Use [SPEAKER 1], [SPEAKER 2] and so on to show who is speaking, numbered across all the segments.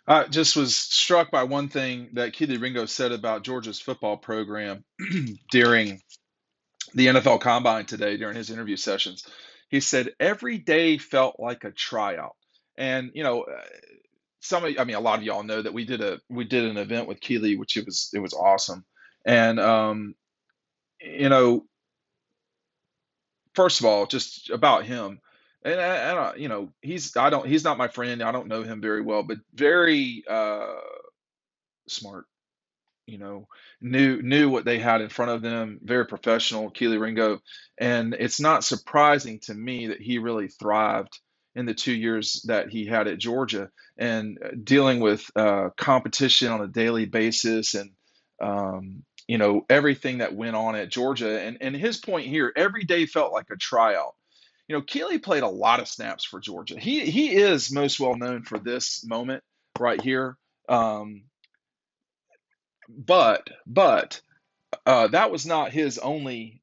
[SPEAKER 1] I just was struck by one thing that Kelee Ringo said about Georgia's football program during the NFL Combine today during his interview sessions. He said every day felt like a tryout. And I mean, a lot of y'all know that we did an event with Kelee, which it was awesome. And you know, first of all, just about him, and he's not my friend. I don't know him very well, but very smart. You know, knew what they had in front of them. Very professional, Keely Ringo, and it's not surprising to me that he really thrived in the 2 years that he had at Georgia, and dealing with competition on a daily basis, and everything that went on at Georgia. And his point here, every day felt like a tryout. Keely played a lot of snaps for Georgia. He is most well known for this moment right here. Um, but that was not his only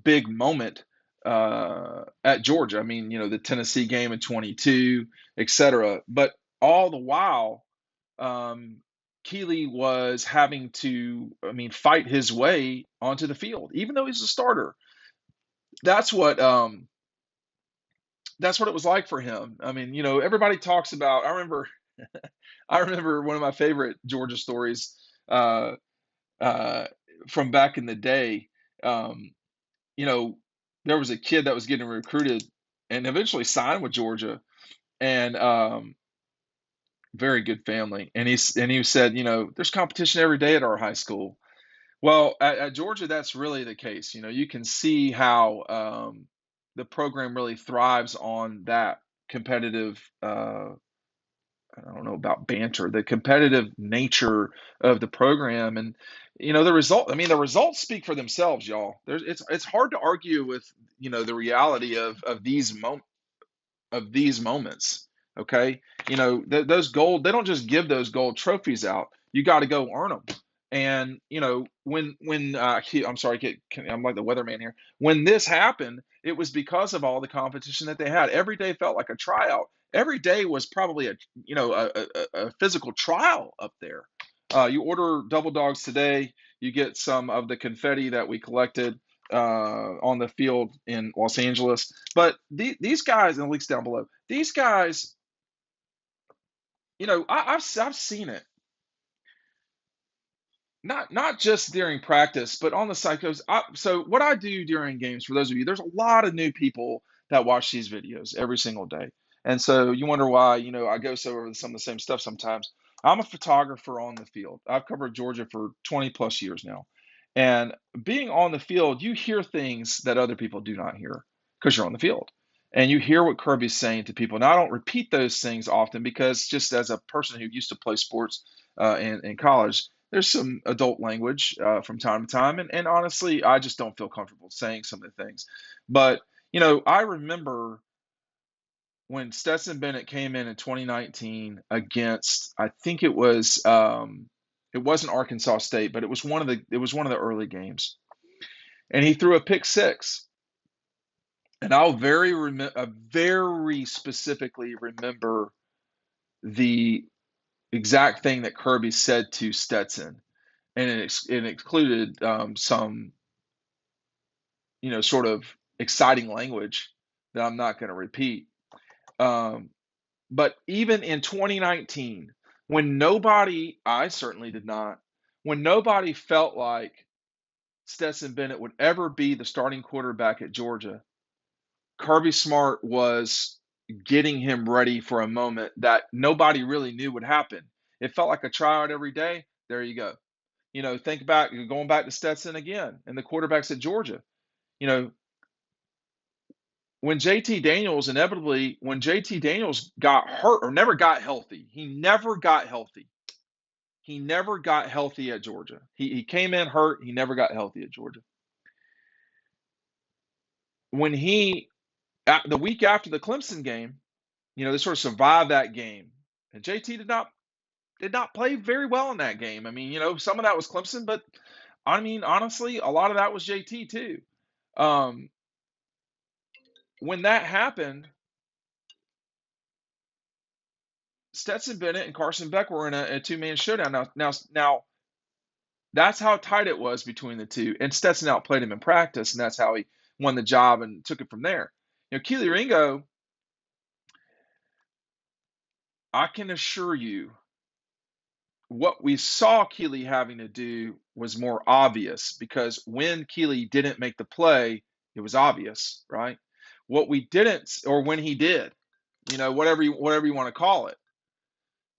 [SPEAKER 1] big moment at Georgia. I mean, the Tennessee game in 22, etc. But all the while, um, Keeley was having to, I mean, fight his way onto the field, even though he's a starter. That's what um, that's what it was like for him. I mean, everybody talks about. I remember one of my favorite Georgia stories. Uh, uh, from back in the day, um, you know, there was a kid that was getting recruited and eventually signed with Georgia, and very good family. And he said, there's competition every day at our high school. Well, at Georgia, that's really the case. You can see how the program really thrives on that competitive. I don't know about banter, the competitive nature of the program, and the result. I mean, the results speak for themselves, y'all. It's hard to argue with the reality of these moments. Okay, those gold. They don't just give those gold trophies out. You got to go earn them. And I'm sorry, I'm like the weatherman here. When this happened, it was because of all the competition that they had. Every day felt like a tryout. Every day was probably a physical trial up there. You order double dogs today, you get some of the confetti that we collected on the field in Los Angeles. But these guys, and the links down below, these guys, I've seen it. Not just during practice, but on the psychos. So what I do during games, for those of you, there's a lot of new people that watch these videos every single day, and so you wonder why I go so over some of the same stuff sometimes. I'm a photographer on the field. I've covered Georgia for 20 plus years now, and being on the field, you hear things that other people do not hear because you're on the field, and you hear what Kirby's saying to people. Now I don't repeat those things often because just as a person who used to play sports in college, there's some adult language from time to time, and honestly, I just don't feel comfortable saying some of the things. But I remember when Stetson Bennett came in 2019 against, I think it wasn't Arkansas State, but it was one of the early games, and he threw a pick six, and very specifically remember the exact thing that Kirby said to Stetson, and it included some sort of exciting language that I'm not going to repeat. Um, but even in 2019, when nobody, I certainly did not, when nobody felt like Stetson Bennett would ever be the starting quarterback at Georgia, Kirby Smart was getting him ready for a moment that nobody really knew would happen. It felt like a tryout every day. There you go. Think back, going back to Stetson again and the quarterbacks at Georgia. You know, when JT Daniels got hurt or never got healthy, he never got healthy. He never got healthy at Georgia. He came in hurt. He never got healthy at Georgia. When the week after the Clemson game, they sort of survived that game. And JT did not play very well in that game. I mean, some of that was Clemson, but I mean, honestly, a lot of that was JT too. Um, when that happened, Stetson Bennett and Carson Beck were in a two-man showdown. Now, that's how tight it was between the two. And Stetson outplayed him in practice, and that's how he won the job and took it from there. Kelee Ringo, I can assure you, what we saw Kelee having to do was more obvious because when Kelee didn't make the play, it was obvious, right? What we didn't, or when he did, whatever you want to call it,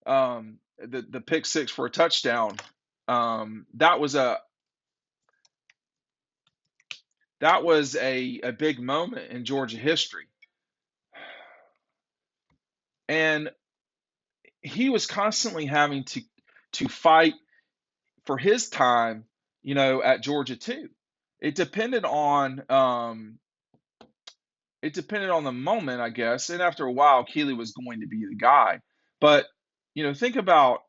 [SPEAKER 1] the pick six for a touchdown, that was a big moment in Georgia history, and he was constantly having to fight for his time, at Georgia too. It depended on the moment, I guess. And after a while, Kelee was going to be the guy. But think about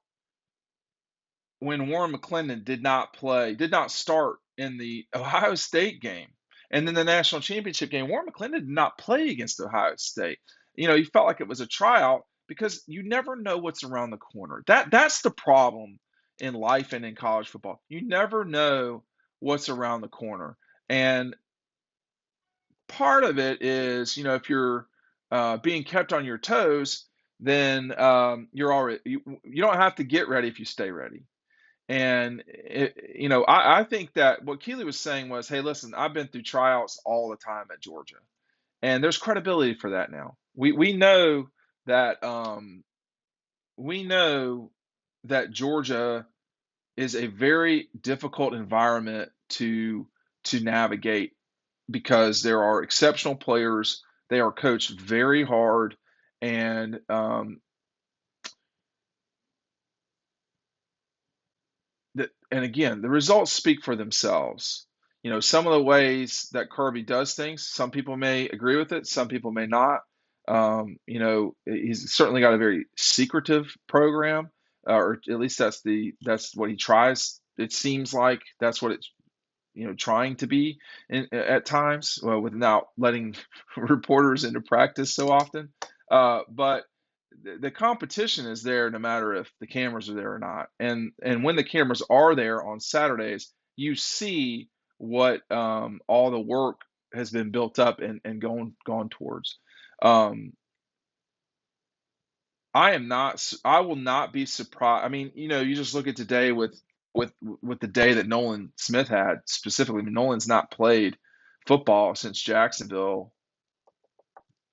[SPEAKER 1] when Warren McClendon did not start in the Ohio State game, and then the national championship game. Warren McClendon did not play against Ohio State. He felt like it was a tryout because you never know what's around the corner. That's the problem in life and in college football. You never know what's around the corner. And part of it is, if you're being kept on your toes, then you don't have to get ready if you stay ready. And I think that what Kelee was saying was, hey, listen, I've been through tryouts all the time at Georgia, and there's credibility for that now. We know that Georgia is a very difficult environment to navigate because there are exceptional players. They are coached very hard, and again, the results speak for themselves. Some of the ways that Kirby does things, some people may agree with it, some people may not. He's certainly got a very secretive program, or at least that's what he tries. It seems like that's what it's trying to be at times, without letting reporters into practice so often. But the competition is there no matter if the cameras are there or not. And when the cameras are there on Saturdays, you see what all the work has been built up and gone towards. I will not be surprised. I mean, you just look at today with the day that Nolan Smith had specifically. I mean, Nolan's not played football since Jacksonville.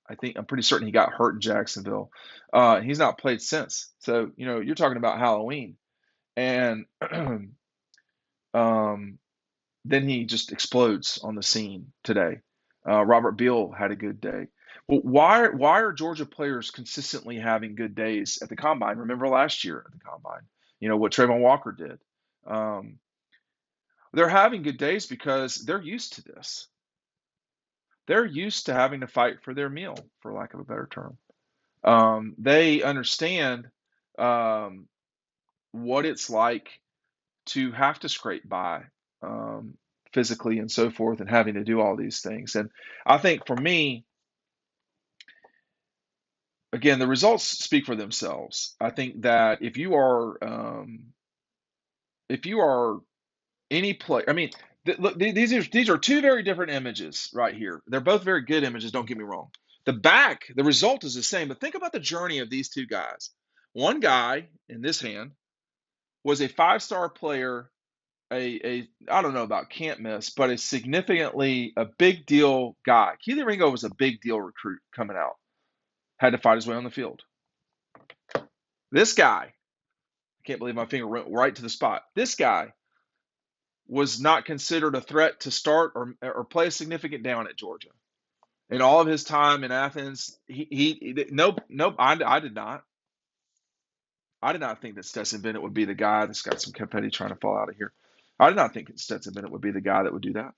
[SPEAKER 1] I'm pretty certain he got hurt in Jacksonville. He's not played since. So, you're talking about Halloween. And then he just explodes on the scene today. Robert Beal had a good day. Well, why are Georgia players consistently having good days at the combine? Remember last year at the combine, what Trayvon Walker did. They're having good days because they're used to this. They're used to having to fight for their meal, for lack of a better term. They understand what it's like to have to scrape by physically and so forth, and having to do all these things. And I think for me, again, the results speak for themselves. I think that if you are any play, I mean, look, these are two very different images right here. They're both very good images. Don't get me wrong. The result is the same, but think about the journey of these two guys. One guy in this hand was a five-star player, I don't know about can't miss, but a big deal guy. Kelee Ringo was a big deal recruit coming out. Had to fight his way on the field. This guy, I can't believe my finger went right to the spot. This guy was not considered a threat to start or play a significant down at Georgia. In all of his time in Athens, nope, I did not. I did not think that Stetson Bennett would be the guy that's got some confetti trying to fall out of here. I did not think that Stetson Bennett would be the guy that would do that.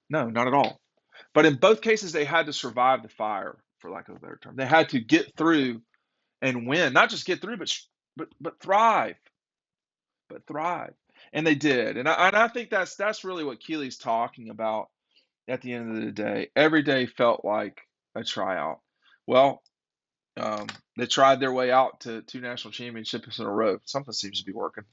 [SPEAKER 1] No, not at all. But in both cases, they had to survive the fire, for lack of a better term. They had to get through and win, not just get through, but thrive, and they did. And I think that's really what Kelee's talking about. At the end of the day, every day felt like a tryout. Well, They tried their way out to two national championships in a row. Something seems to be working.